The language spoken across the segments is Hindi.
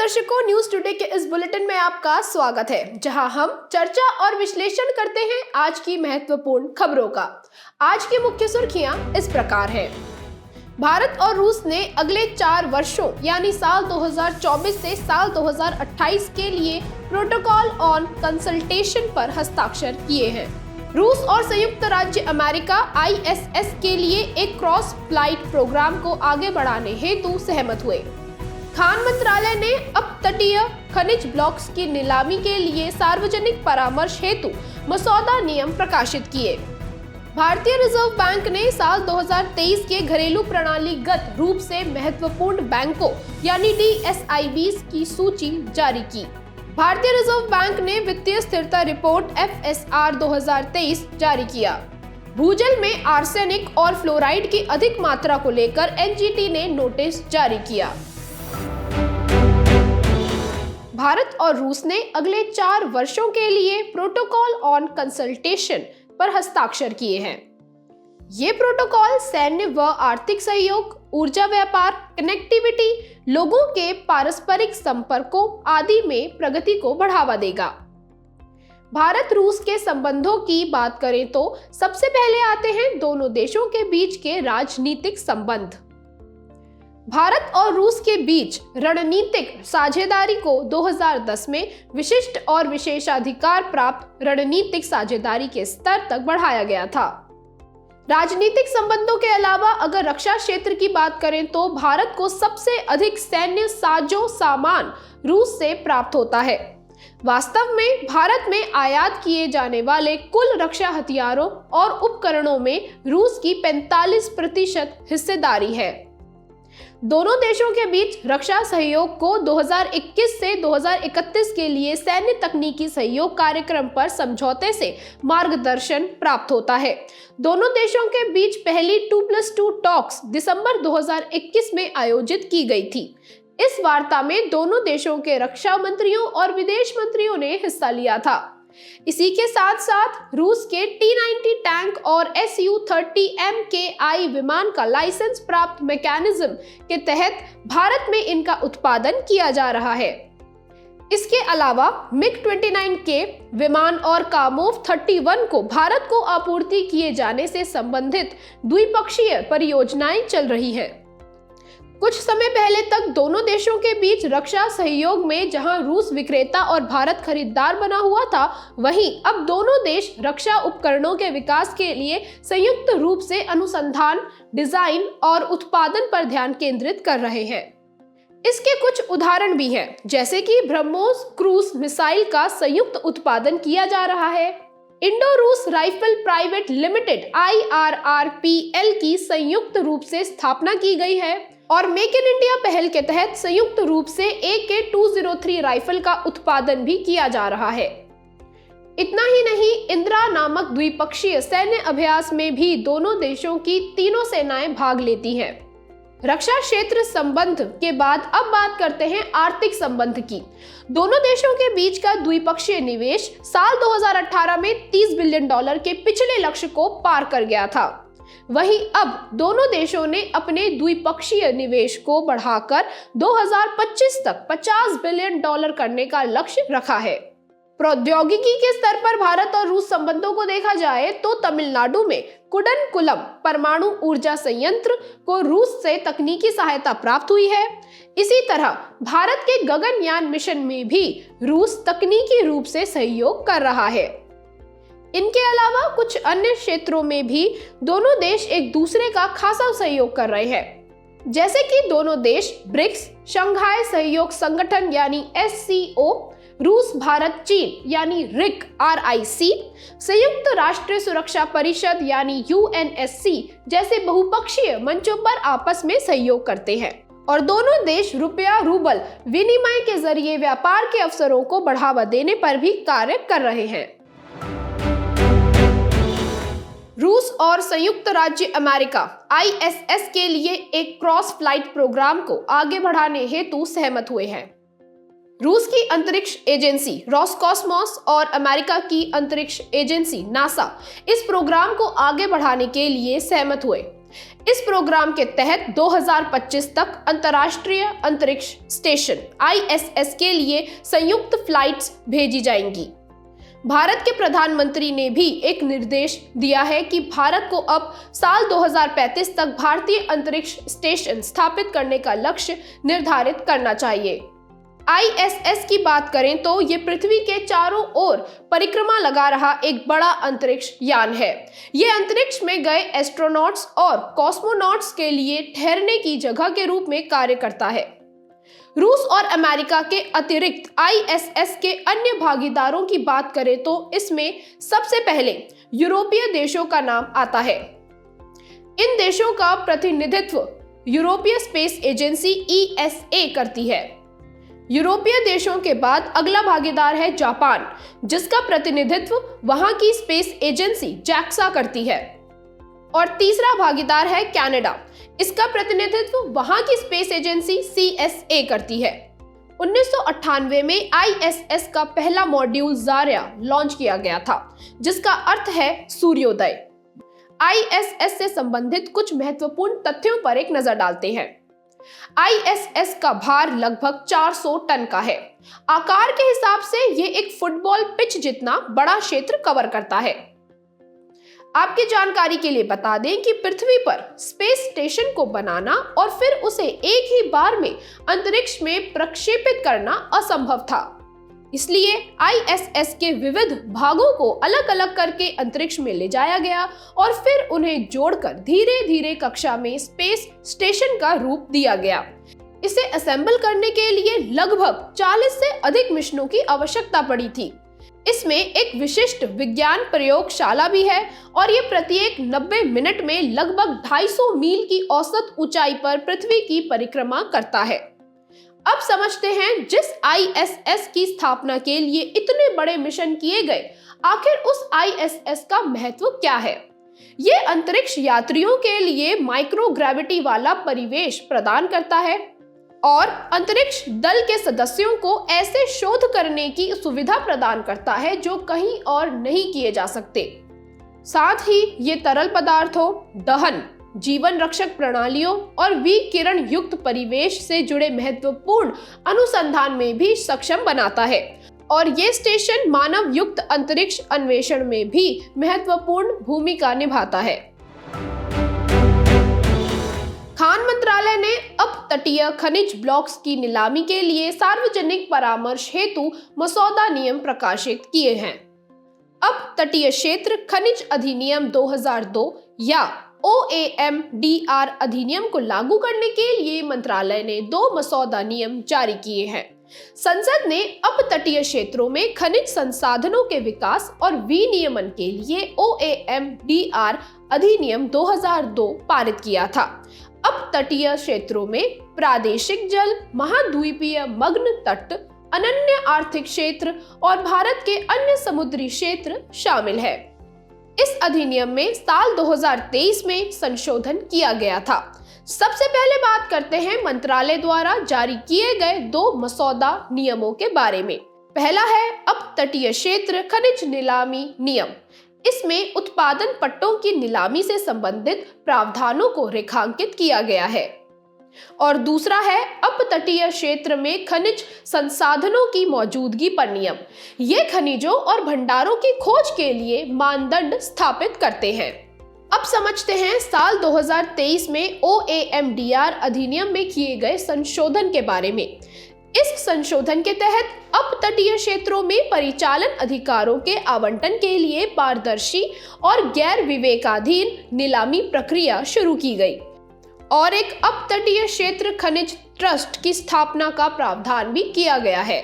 दर्शकों, न्यूज टुडे के इस बुलेटिन में आपका स्वागत है, जहां हम चर्चा और विश्लेषण करते हैं आज की महत्वपूर्ण खबरों का। आज की मुख्य सुर्खियां इस प्रकार हैं। भारत और रूस ने अगले 4 वर्षों यानी साल 2024 से साल 2028 के लिए प्रोटोकॉल ऑन कंसल्टेशन पर हस्ताक्षर किए हैं। रूस और संयुक्त राज्य अमेरिका ISS के लिए एक क्रॉस फ्लाइट प्रोग्राम को आगे बढ़ाने हेतु सहमत हुए। खान मंत्रालय ने अब तटीय खनिज ब्लॉक्स की नीलामी के लिए सार्वजनिक परामर्श हेतु मसौदा नियम प्रकाशित किए। भारतीय रिजर्व बैंक ने साल 2023 के घरेलू प्रणालीगत रूप से महत्वपूर्ण बैंकों यानी DSIBs की सूची जारी की। भारतीय रिजर्व बैंक ने वित्तीय स्थिरता रिपोर्ट FSR 2023 जारी किया। भूजल में आर्सेनिक और फ्लोराइड की अधिक मात्रा को लेकर NGT ने नोटिस जारी किया। भारत और रूस ने अगले 4 वर्षों के लिए प्रोटोकॉल ऑन कंसल्टेशन पर हस्ताक्षर किए हैं। ये प्रोटोकॉल सैन्य व आर्थिक सहयोग, ऊर्जा व्यापार, कनेक्टिविटी, लोगों के पारस्परिक संपर्कों आदि में प्रगति को बढ़ावा देगा। भारत रूस के संबंधों की बात करें तो सबसे पहले आते हैं दोनों देशों के बीच के राजनीतिक संबंध। भारत और रूस के बीच रणनीतिक साझेदारी को 2010 में विशिष्ट और विशेषाधिकार प्राप्त रणनीतिक साझेदारी के स्तर तक बढ़ाया गया था। राजनीतिक संबंधों के अलावा अगर रक्षा क्षेत्र की बात करें तो भारत को सबसे अधिक सैन्य साजो सामान रूस से प्राप्त होता है। वास्तव में भारत में आयात किए जाने वाले कुल रक्षा हथियारों और उपकरणों में रूस की 45% हिस्सेदारी है। दोनों देशों के बीच रक्षा सहयोग को 2021 से 2031 के लिए सैन्य तकनीकी सहयोग कार्यक्रम पर समझौते से मार्गदर्शन प्राप्त होता है। दोनों देशों के बीच पहली 2+2 टॉक्स दिसंबर 2021 में आयोजित की गई थी। इस वार्ता में दोनों देशों के रक्षा मंत्रियों और विदेश मंत्रियों ने हिस्सा लिया था। इसी के साथ साथ रूस के T-90 टैंक और Su-30 MKI विमान का लाइसेंस प्राप्त मैकेनिज्म के तहत भारत में इनका उत्पादन किया जा रहा है। इसके अलावा MiG-29 के विमान और कामोव 31 को भारत को आपूर्ति किए जाने से संबंधित द्विपक्षीय परियोजनाएं चल रही हैं। कुछ समय पहले तक दोनों देशों के बीच रक्षा सहयोग में जहां रूस विक्रेता और भारत खरीदार बना हुआ था, वहीं अब दोनों देश रक्षा उपकरणों के विकास के लिए संयुक्त रूप से अनुसंधान, डिजाइन और उत्पादन पर ध्यान केंद्रित कर रहे हैं। इसके कुछ उदाहरण भी हैं, जैसे कि ब्रह्मोस क्रूज मिसाइल का संयुक्त उत्पादन किया जा रहा है। इंडो रूस राइफल प्राइवेट लिमिटेड IRRPL की संयुक्त रूप से स्थापना की गई है और मेक इन इंडिया पहल के तहत संयुक्त रूप से AK-203 राइफल का उत्पादन भी किया जा रहा है। इतना ही नहीं, इंदिरा नामक द्विपक्षीय सैन्य अभ्यास में भी दोनों देशों की तीनों सेनाएं भाग लेती हैं। रक्षा क्षेत्र संबंध के बाद अब बात करते हैं आर्थिक संबंध की। दोनों देशों के बीच का द्विपक्षीय निवेश साल 2018 में $30 बिलियन के पिछले लक्ष्य को पार कर गया था। वहीं अब दोनों देशों ने अपने द्विपक्षीय निवेश को बढ़ाकर 2025 तक $50 बिलियन करने का लक्ष्य रखा है। प्रौद्योगिकी के स्तर पर भारत और रूस संबंधों को देखा जाए तो तमिलनाडु में कुडनकुलम परमाणु ऊर्जा संयंत्र को रूस से तकनीकी सहायता प्राप्त हुई है। इसी तरह भारत के गगनयान मिशन में भी रूस तकनीकी रूप से सहयोग कर रहा है। इनके अलावा कुछ अन्य क्षेत्रों में भी दोनों देश एक दूसरे का खासा सहयोग कर रहे हैं, जैसे कि दोनों देश ब्रिक्स, शंघाई सहयोग संगठन यानी SCO, रूस भारत चीन यानी RIC, संयुक्त राष्ट्र सुरक्षा परिषद यानी UNSC जैसे बहुपक्षीय मंचों पर आपस में सहयोग करते हैं और दोनों देश रुपया रूबल विनिमय के जरिए व्यापार के अवसरों को बढ़ावा देने पर भी कार्य कर रहे हैं। रूस और संयुक्त राज्य अमेरिका ISS के लिए एक क्रॉस फ्लाइट प्रोग्राम को आगे बढ़ाने हेतु सहमत हुए हैं। रूस की अंतरिक्ष एजेंसी रोसकॉस्मोस और अमेरिका की अंतरिक्ष एजेंसी नासा इस प्रोग्राम को आगे बढ़ाने के लिए सहमत हुए। इस प्रोग्राम के तहत 2025 तक अंतर्राष्ट्रीय अंतरिक्ष स्टेशन ISS के लिए संयुक्त फ्लाइट्स भेजी जाएंगी। भारत के प्रधानमंत्री ने भी एक निर्देश दिया है कि भारत को अब साल 2035 तक भारतीय अंतरिक्ष स्टेशन स्थापित करने का लक्ष्य निर्धारित करना चाहिए। ISS की बात करें तो ये पृथ्वी के चारों ओर परिक्रमा लगा रहा एक बड़ा अंतरिक्ष यान है। ये अंतरिक्ष में गए एस्ट्रोनॉट्स और कॉस्मोनॉट्स के लिए ठहरने की जगह के रूप में कार्य करता है। रूस और अमेरिका के अतिरिक्त ISS के अन्य भागीदारों की बात करें तो इसमें सबसे पहले यूरोपीय देशों का नाम आता है। इन देशों का प्रतिनिधित्व यूरोपीय स्पेस एजेंसी ESA करती है। यूरोपीय देशों के बाद अगला भागीदार है जापान, जिसका प्रतिनिधित्व वहां की स्पेस एजेंसी JAXA करती है। और तीसरा भागीदार है कनाडा, इसका प्रतिनिधित्व वहां की स्पेस एजेंसी CSA करती है। 1998 में ISS का पहला मॉड्यूल ज़ारिया लॉन्च किया गया था, जिसका अर्थ है सूर्योदय। ISS से संबंधित कुछ महत्वपूर्ण तथ्यों पर एक नजर डालते हैं। ISS का भार लगभग 400 टन का है। आकार के हिसाब से यह एक फुटबॉल पिच जितना बड़ा क्षेत्र कवर करता है। आपकी जानकारी के लिए बता दें कि पृथ्वी पर स्पेस स्टेशन को बनाना और फिर उसे एक ही बार में अंतरिक्ष में प्रक्षेपित करना असंभव था। इसलिए ISS के विविध भागों को अलग अलग करके अंतरिक्ष में ले जाया गया और फिर उन्हें जोड़कर धीरे धीरे कक्षा में स्पेस स्टेशन का रूप दिया गया। इसे असेंबल करने के लिए लगभग 40 से अधिक मिशनों की आवश्यकता पड़ी थी। इसमें एक विशिष्ट विज्ञान प्रयोगशाला भी है और ये प्रत्येक 90 मिनट में लगभग 250 मील की औसत ऊंचाई पर पृथ्वी की परिक्रमा करता है। अब समझते हैं, जिस ISS की स्थापना के लिए इतने बड़े मिशन किए गए, आखिर उस ISS का महत्व क्या है। ये अंतरिक्ष यात्रियों के लिए माइक्रोग्रेविटी वाला परिवेश प्रदान करता है और अंतरिक्ष दल के सदस्यों को ऐसे शोध करने की सुविधा प्रदान करता है जो कहीं और नहीं किए जा सकते। साथ ही ये तरल पदार्थों, दहन, जीवन रक्षक प्रणालियों और विकिरण युक्त परिवेश से जुड़े महत्वपूर्ण अनुसंधान में भी सक्षम बनाता है और ये स्टेशन मानव युक्त अंतरिक्ष अन्वेषण में भी महत्वपूर्ण भूमिका निभाता है। खान मंत्रालय ने अब तटीय खनिज ब्लॉक्स की नीलामी के लिए सार्वजनिक परामर्श हेतु मसौदा नियम प्रकाशित किए हैं। अब तटीय क्षेत्र खनिज अधिनियम 2002 या OAMDR अधिनियम को लागू करने के लिए मंत्रालय ने 2 मसौदा नियम जारी किए हैं। संसद ने अब तटीय क्षेत्रों में खनिज संसाधनों के विकास और विनियमन के लिए OAMDR अधिनियम 2002 पारित किया था। अब तटीय क्षेत्रों में प्रादेशिक जल, महाद्वीपीय मग्न तट, अनन्य आर्थिक क्षेत्र और भारत के अन्य समुद्री क्षेत्र शामिल है। इस अधिनियम में साल 2023 में संशोधन किया गया था। सबसे पहले बात करते हैं मंत्रालय द्वारा जारी किए गए 2 मसौदा नियमों के बारे में। पहला है अब तटीय क्षेत्र खनिज नीलामी नियम। इसमें उत्पादन पट्टों की नीलामी से संबंधित प्रावधानों को रेखांकित किया गया है। और दूसरा है अब तटीय क्षेत्र में खनिज संसाधनों की मौजूदगी पर नियम। ये खनिजों और भंडारों की खोज के लिए मानदंड स्थापित करते हैं। अब समझते हैं साल 2023 में OAMDR अधिनियम में किए गए संशोधन के बारे में। इस संशोधन के तहत अब तटीय क्षेत्रों में परिचालन अधिकारों के आवंटन के लिए पारदर्शी और गैर विवेकाधीन नीलामी प्रक्रिया शुरू की गई और एक अब तटीय क्षेत्र खनिज ट्रस्ट की स्थापना का प्रावधान भी किया गया है।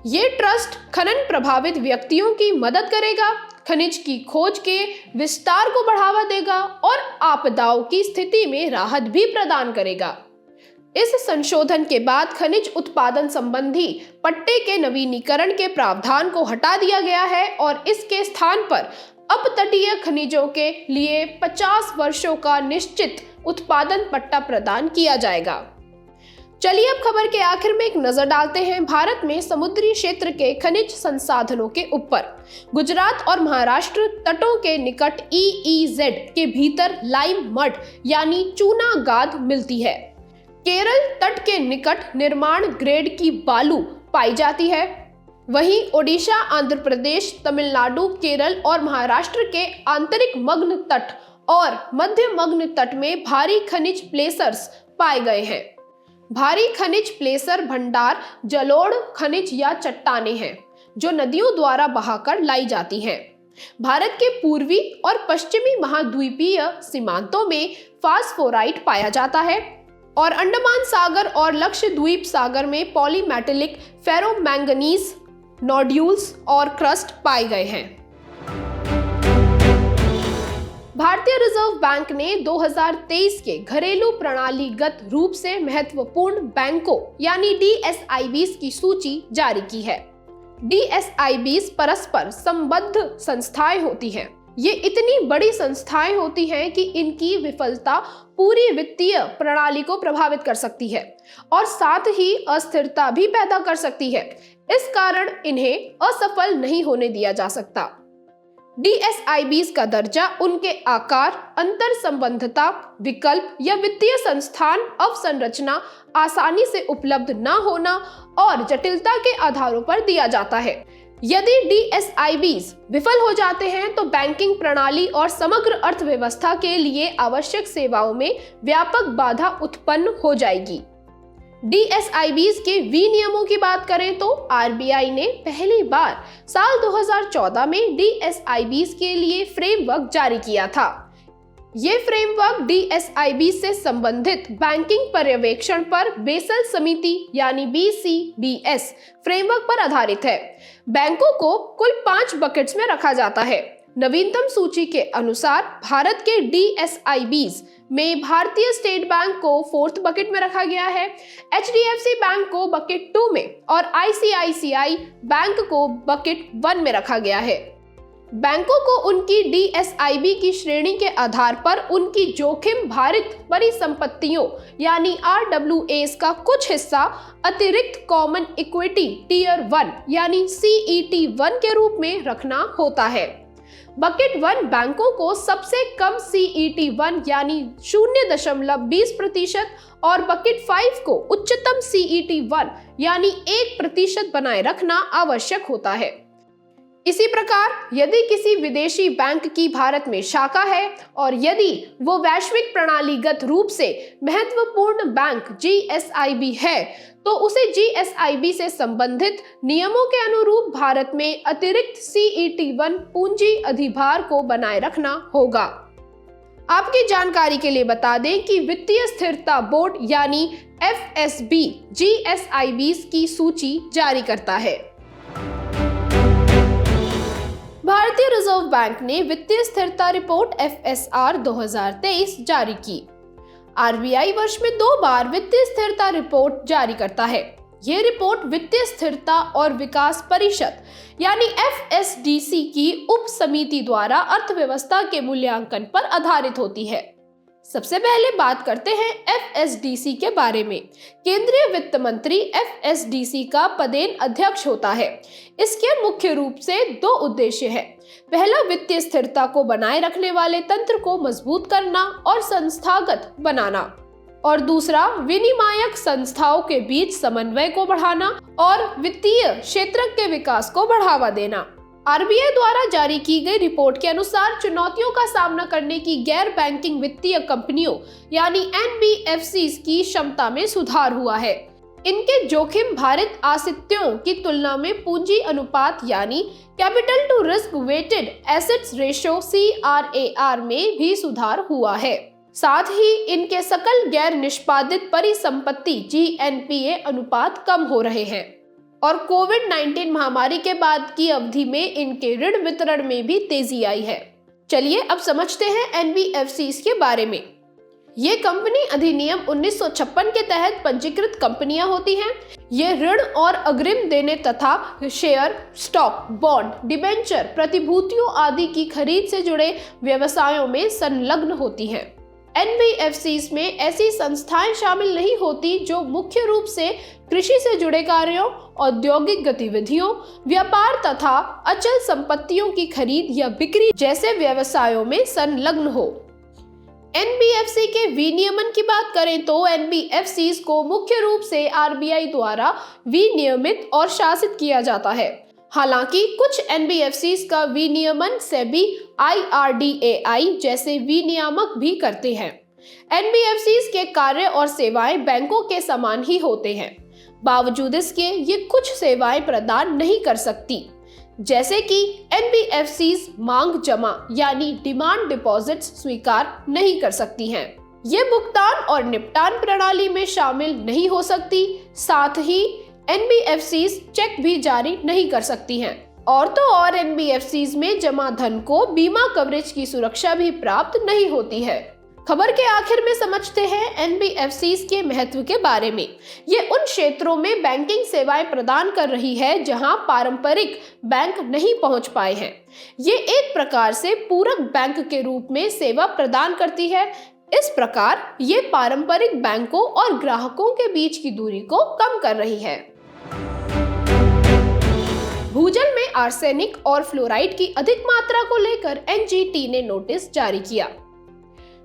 ये ट्रस्ट खनन प्रभावित व्यक्तियों की मदद करेगा, खनिज की खोज के विस्तार को बढ़ावा देगा और आपदाओं की स्थिति में राहत भी प्रदान करेगा। इस संशोधन के बाद खनिज उत्पादन संबंधी पट्टे के नवीनीकरण के प्रावधान को हटा दिया गया है और इसके स्थान पर अब तटीय खनिजों के लिए 50 वर्षों का निश्चित उत्पादन पट्टा प्रदान किया जाएगा। चलिए अब खबर के आखिर में एक नजर डालते हैं भारत में समुद्री क्षेत्र के खनिज संसाधनों के ऊपर। गुजरात और महाराष्ट्र तटों के निकट EEZ के भीतर लाइम मड यानी चूना गाद मिलती है। केरल तट के निकट निर्माण ग्रेड की बालू पाई जाती है। वहीं ओडिशा, आंध्र प्रदेश, तमिलनाडु, केरल और महाराष्ट्र के आंतरिक मग्न तट और मध्य मग्न तट में भारी खनिज प्लेसर्स पाए गए हैं। भारी खनिज प्लेसर भंडार जलोढ़ खनिज या चट्टानें हैं जो नदियों द्वारा बहाकर लाई जाती हैं। भारत के पूर्वी और पश्चिमी महाद्वीपीय सीमांतों में फास्फोराइट पाया जाता है और अंडमान सागर और लक्षद्वीप सागर में पॉलीमेटेलिक फेरोमैंगनीज नोड्यूल्स और क्रस्ट पाए गए हैं। भारतीय रिजर्व बैंक ने 2023 के घरेलू प्रणालीगत रूप से महत्वपूर्ण बैंकों यानी DSIBs की सूची जारी की है। DSIBs परस्पर संबद्ध संस्थाएं होती हैं। ये इतनी बड़ी संस्थाएं होती हैं कि इनकी विफलता पूरी वित्तीय प्रणाली को प्रभावित कर सकती है और साथ ही अस्थिरता भी पैदा कर सकती है। इस कारण इन्हें असफल नहीं होने दिया जा सकता। DSIBs का दर्जा उनके आकार, अंतर संबंधता, विकल्प या वित्तीय संस्थान अवसंरचना, आसानी से उपलब्ध न होना और जटिलता के आधारों पर दिया जाता है। यदि DSIBs विफल हो जाते हैं तो बैंकिंग प्रणाली और समग्र अर्थव्यवस्था के लिए आवश्यक सेवाओं में व्यापक बाधा उत्पन्न हो जाएगी। DSIBs के विनियमों की बात करें तो RBI ने पहली बार साल 2014 में DSIBs के लिए फ्रेमवर्क जारी किया था। ये फ्रेमवर्क DSIBs से संबंधित बैंकिंग पर्यवेक्षण पर बेसल समिति यानी BCBS फ्रेमवर्क पर आधारित है। बैंकों को कुल 5 बकेट्स में रखा जाता है। नवीनतम सूची के अनुसार भारत के DSIBs में भारतीय स्टेट बैंक को 4th बकेट में रखा गया है, HDFC बैंक को बकेट 2 में और ICICI बैंक को बकेट 1 में रखा गया है। बैंकों को उनकी DSIB की श्रेणी के आधार पर उनकी जोखिम भारित परिसंपत्तियों यानी RWAs का कुछ हिस्सा अतिरिक्त कॉमन इक्विटी टीयर 1 यानी CET1 के रूप में रखना होता है। बकेट 1 बैंकों को सबसे कम CET1 यानी 0.20% और बकेट 5 को उच्चतम CET1 यानी 1% बनाए रखना आवश्यक होता है। इसी प्रकार यदि किसी विदेशी बैंक की भारत में शाखा है और यदि वो वैश्विक प्रणालीगत रूप से महत्वपूर्ण बैंक GSIB है तो उसे GSIB से संबंधित नियमों के अनुरूप भारत में अतिरिक्त CET1 पूंजी अधिभार को बनाए रखना होगा। आपकी जानकारी के लिए बता दें कि वित्तीय स्थिरता बोर्ड यानी FSB GSIBs की सूची जारी करता है। भारतीय रिजर्व बैंक ने वित्तीय स्थिरता रिपोर्ट FSR 2023 जारी की। RBI वर्ष में 2 बार वित्तीय स्थिरता रिपोर्ट जारी करता है। ये रिपोर्ट वित्तीय स्थिरता और विकास परिषद यानी FSDC की उप समिति द्वारा अर्थव्यवस्था के मूल्यांकन पर आधारित होती है। सबसे पहले बात करते हैं FSDC के बारे में। केंद्रीय वित्त मंत्री FSDC का पदेन अध्यक्ष होता है। इसके मुख्य रूप से 2 उद्देश्य हैं। पहला, वित्तीय स्थिरता को बनाए रखने वाले तंत्र को मजबूत करना और संस्थागत बनाना, और दूसरा, विनियामक संस्थाओं के बीच समन्वय को बढ़ाना और वित्तीय क्षेत्र के विकास को बढ़ावा देना। RBI द्वारा जारी की गई रिपोर्ट के अनुसार चुनौतियों का सामना करने की गैर बैंकिंग वित्तीय कंपनियों यानी NBFCs की क्षमता में सुधार हुआ है। इनके जोखिम भारित आस्तियों की तुलना में पूंजी अनुपात यानी capital to risk weighted assets ratio CRAR में भी सुधार हुआ है। साथ ही इनके सकल गैर निष्पादित परिसंपत्ति GNPA अनुपात कम हो रहे हैं और कोविड-19 महामारी के बाद की अवधि में इनके ऋण वितरण में भी तेजी आई है। चलिए अब समझते हैं NBFCs के बारे में। ये कंपनी अधिनियम 1956 के तहत पंजीकृत कंपनियां होती हैं। ये ऋण और अग्रिम देने तथा शेयर, स्टॉक, बॉन्ड, डिबेंचर, प्रतिभूतियों आदि की खरीद से जुड़े व्यवसायों में संलग्न होती हैं। एनबीएफसीज में ऐसी संस्थाएं शामिल नहीं होती जो मुख्य रूप से कृषि से जुड़े कार्यों, औद्योगिक गतिविधियों, व्यापार तथा अचल संपत्तियों की खरीद या बिक्री जैसे व्यवसायों में संलग्न हो। एनबीएफसी के विनियमन की बात करें तो एनबीएफसीज को मुख्य रूप से आरबीआई द्वारा विनियमित और शासित किया जाता है। हालांकि कुछ एनबीएफसीज का विनियमन सेबी, आईआरडीएआई जैसे विनियामक भी करते हैं। एनबीएफसीज के कार्य और सेवाएं बैंकों के समान ही होते हैं। बावजूद इसके ये कुछ सेवाएं प्रदान नहीं कर सकती, जैसे कि एनबीएफसीज मांग जमा यानी डिमांड डिपॉजिट्स स्वीकार नहीं कर सकती हैं। ये भुगतान और निपटान प्रणाली में शामिल नहीं हो सकती। साथ ही एनबीएफसीज चेक भी जारी नहीं कर सकती हैं। और तो और एनबीएफसीज में जमा धन को बीमा कवरेज की सुरक्षा भी प्राप्त नहीं होती है। खबर के आखिर में समझते हैं एनबीएफसीज के महत्व के बारे में। ये उन क्षेत्रों में बैंकिंग सेवाएं प्रदान कर रही है जहां पारंपरिक बैंक नहीं पहुंच पाए हैं। ये एक प्रकार से पूरक बैंक के रूप में सेवा प्रदान करती है। इस प्रकार ये पारंपरिक बैंकों और ग्राहकों के बीच की दूरी को कम कर रही है। भूजल में आर्सेनिक और फ्लोराइड की अधिक मात्रा को लेकर एनजीटी ने नोटिस जारी किया।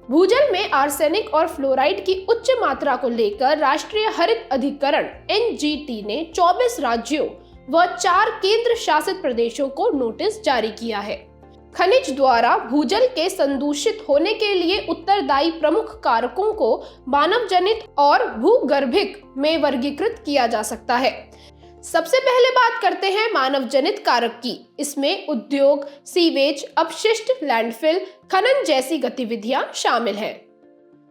भूजल में आर्सेनिक और फ्लोराइड की उच्च मात्रा को लेकर राष्ट्रीय हरित अधिकरण एनजीटी ने 24 राज्यों व 4 केंद्र शासित प्रदेशों को नोटिस जारी किया है। खनिज द्वारा भूजल के संदूषित होने के लिए उत्तरदायी प्रमुख कारकों को मानव जनित और भूगर्भिक में वर्गीकृत किया जा सकता है। सबसे पहले बात करते हैं मानव जनित कारक की। इसमें उद्योग, सीवेज, अपशिष्ट, लैंडफिल, खनन जैसी गतिविधियां शामिल हैं।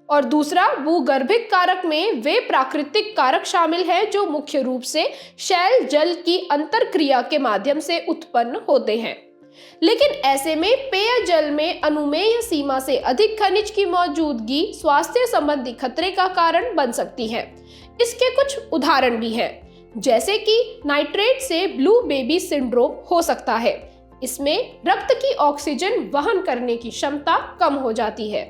और दूसरा भूगर्भिक कारक में वे प्राकृतिक कारक शामिल हैं जो मुख्य रूप से शैल जल की अंतरक्रिया के माध्यम से उत्पन्न होते हैं। लेकिन ऐसे में पेयजल में अनुमेय सीमा से अधिक खनिज की मौजूदगी स्वास्थ्य संबंधी खतरे का कारण बन सकती है। इसके कुछ उदाहरण भी हैं, जैसे कि नाइट्रेट से ब्लू बेबी सिंड्रोम हो सकता है। इसमें रक्त की ऑक्सीजन वहन करने की क्षमता कम हो जाती है।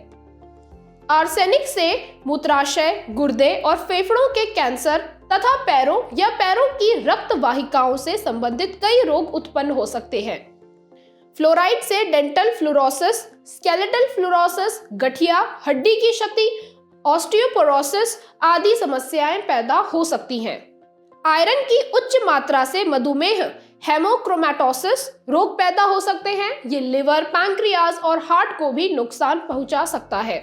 आर्सेनिक से मूत्राशय, गुर्दे और फेफड़ों के कैंसर तथा पैरों या पैरों की रक्त वाहिकाओं से संबंधित कई रोग उत्पन्न हो सकते हैं। फ्लोराइड से डेंटल फ्लोरोसिस, स्केलेटल फ्लोरोसिस, गठिया, हड्डी की क्षति, ऑस्टियोपोरोसिस आदि समस्याएं पैदा हो सकती हैं। आयरन की उच्च मात्रा से मधुमेह, हेमोक्रोमेटोसिस रोग पैदा हो सकते हैं। ये लिवर, पैंक्रियाज और हार्ट को भी नुकसान पहुंचा सकता है।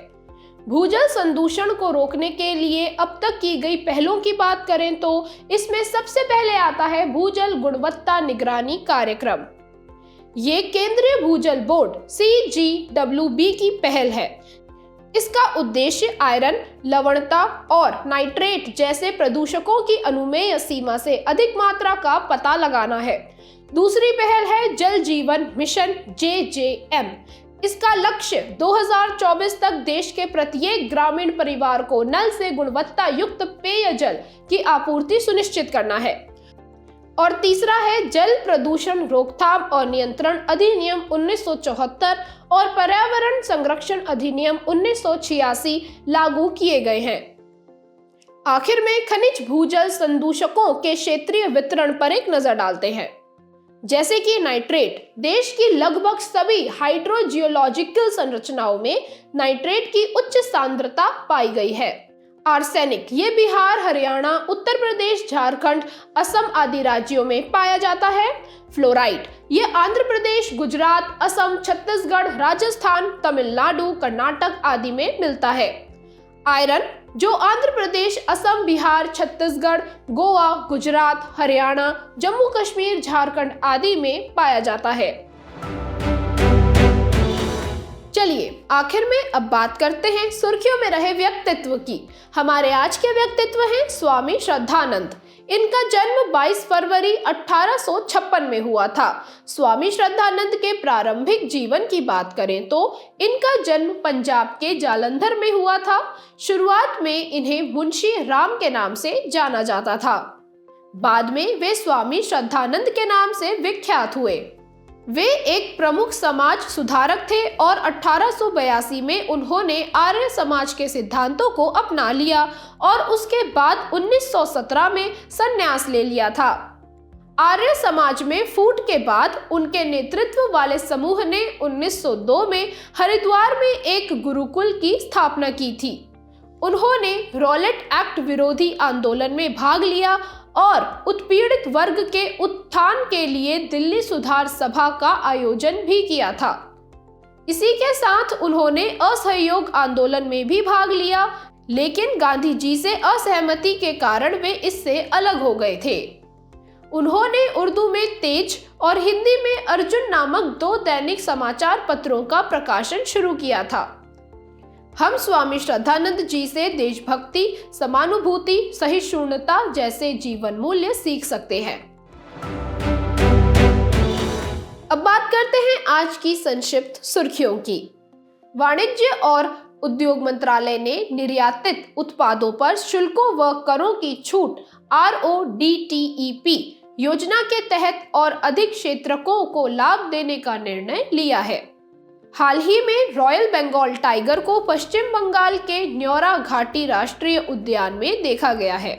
भूजल संदूषण को रोकने के लिए अब तक की गई पहलों की बात करें तो इसमें सबसे पहले आता है भूजल गुणवत्ता निगरानी कार्यक्रम। ये केंद्रीय भूजल बोर्ड CGWB की पहल है। इसका उद्देश्य आयरन, लवणता और नाइट्रेट जैसे प्रदूषकों की अनुमेय सीमा से अधिक मात्रा का पता लगाना है। दूसरी पहल है जल जीवन मिशन JJM। इसका लक्ष्य 2024 तक देश के प्रत्येक ग्रामीण परिवार को नल से गुणवत्ता युक्त पेयजल की आपूर्ति सुनिश्चित करना है। और तीसरा है जल प्रदूषण रोकथाम और नियंत्रण अधिनियम 1974 और पर्यावरण संरक्षण अधिनियम 1986 लागू किए गए हैं। आखिर में खनिज भूजल संदूषकों के क्षेत्रीय वितरण पर एक नजर डालते हैं। जैसे कि नाइट्रेट, देश की लगभग सभी हाइड्रोजियोलॉजिकल संरचनाओं में नाइट्रेट की उच्च सांद्रता पाई गई है। आर्सेनिक ये बिहार, हरियाणा, उत्तर प्रदेश, झारखंड, असम आदि राज्यों में पाया जाता है। फ्लोराइड ये आंध्र प्रदेश, गुजरात, असम, छत्तीसगढ़, राजस्थान, तमिलनाडु, कर्नाटक आदि में मिलता है। आयरन जो आंध्र प्रदेश, असम, बिहार, छत्तीसगढ़, गोवा, गुजरात, हरियाणा, जम्मू कश्मीर, झारखंड आदि में पाया जाता है। चलिए आखिर में अब बात करते हैं सुर्खियों में रहे व्यक्तित्व की। हमारे आज के व्यक्तित्व हैं स्वामी श्रद्धानंद। इनका जन्म 22 फरवरी 1856 में हुआ था। स्वामी श्रद्धानंद के प्रारंभिक जीवन की बात करें तो इनका जन्म पंजाब के जालंधर में हुआ था। शुरुआत में इन्हें मुंशी राम के नाम से जाना जाता था। बाद में वे स्वामी श्रद्धानंद के नाम से विख्यात हुए। वे एक प्रमुख समाज सुधारक थे और 1882 में उन्होंने आर्य समाज के सिद्धांतों को अपना लिया और उसके बाद 1917 में संन्यास ले लिया था। आर्य समाज में फूट के बाद उनके नेतृत्व वाले समूह ने 1902 में हरिद्वार में एक गुरुकुल की स्थापना की थी। उन्होंने रॉलेट एक्ट विरोधी आंदोलन में भाग लिया और उत्पीड़ित वर्ग के उत्थान के लिए दिल्ली सुधार सभा का आयोजन भी किया था। इसी के साथ उन्होंने असहयोग आंदोलन में भी भाग लिया, लेकिन गांधी जी से असहमति के कारण वे इससे अलग हो गए थे। उन्होंने उर्दू में तेज और हिंदी में अर्जुन नामक 2 दैनिक समाचार पत्रों का प्रकाशन शुरू किया था। हम स्वामी श्रद्धानंद जी से देशभक्ति, समानुभूति, सहिष्णुता जैसे जीवन मूल्य सीख सकते हैं। अब बात करते हैं आज की संक्षिप्त सुर्खियों की। वाणिज्य और उद्योग मंत्रालय ने निर्यातित उत्पादों पर शुल्कों व करों की छूट RODTEP योजना के तहत और अधिक क्षेत्रकों को लाभ देने का निर्णय लिया है। हाल ही में रॉयल बंगाल टाइगर को पश्चिम बंगाल के न्योरा घाटी राष्ट्रीय उद्यान में देखा गया है।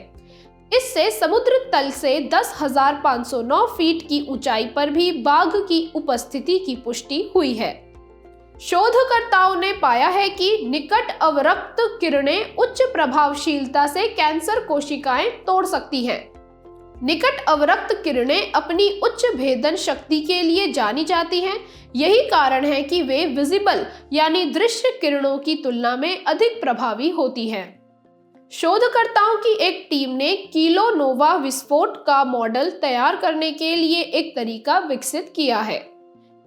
इससे समुद्र तल से 10,509 फीट की ऊंचाई पर भी बाघ की उपस्थिति की पुष्टि हुई है। शोधकर्ताओं ने पाया है कि निकट अवरक्त किरणें उच्च प्रभावशीलता से कैंसर कोशिकाएं तोड़ सकती हैं। निकट अवरक्त किरणें अपनी उच्च भेदन शक्ति के लिए जानी जाती हैं। यही कारण है कि वे विजिबल यानी दृश्य किरणों की तुलना में अधिक प्रभावी होती हैं। शोधकर्ताओं की एक टीम ने किलोनोवा विस्फोट का मॉडल तैयार करने के लिए एक तरीका विकसित किया है।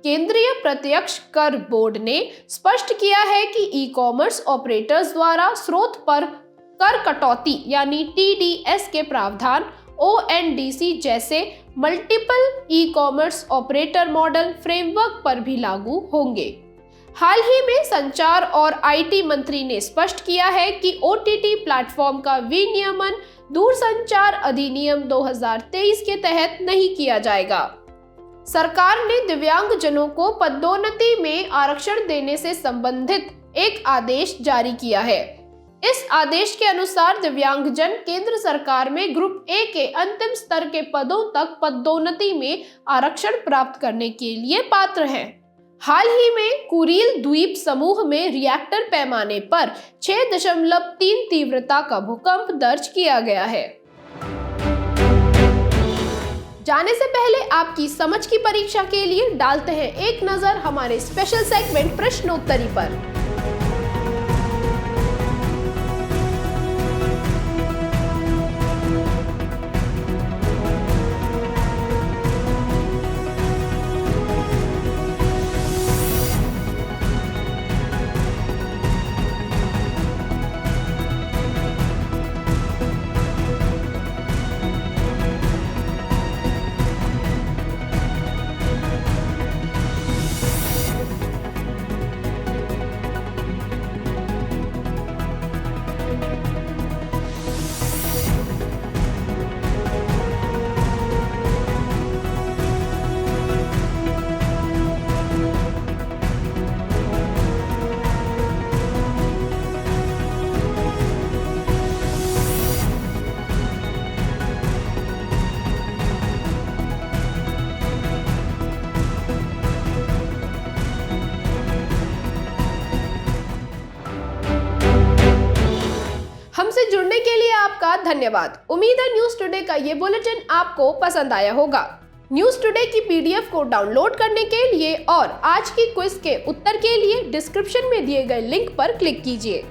केंद्रीय प्रत्यक्ष कर बोर्ड ने स्पष्ट किया है कि ई-कॉमर्स ऑपरेटर्स द्वारा स्रोत पर कर कटौती यानी TDS के प्रावधान ONDC जैसे multiple ecommerce operator model framework पर भी लागू होंगे। हाल ही में संचार और IT मंत्री ने स्पष्ट किया है कि OTT प्लेटफॉर्म का विनियमन दूरसंचार अधिनियम 2023 के तहत नहीं किया जाएगा। सरकार ने दिव्यांगजनों को पदोन्नति में आरक्षण देने से संबंधित एक आदेश जारी किया है। इस आदेश के अनुसार दिव्यांगजन केंद्र सरकार में ग्रुप A के अंतिम स्तर के पदों तक पदोन्नति में आरक्षण प्राप्त करने के लिए पात्र हैं। हाल ही में कुरील द्वीप समूह में रिएक्टर पैमाने पर 6.3 तीव्रता का भूकंप दर्ज किया गया है। जाने से पहले आपकी समझ की परीक्षा के लिए डालते हैं एक नजर हमारे स्पेशल सेगमेंट प्रश्नोत्तरी पर। हमसे जुड़ने के लिए आपका धन्यवाद। उम्मीद है न्यूज टुडे का ये बुलेटिन आपको पसंद आया होगा। न्यूज टुडे की PDF को डाउनलोड करने के लिए और आज की क्विज के उत्तर के लिए डिस्क्रिप्शन में दिए गए लिंक पर क्लिक कीजिए।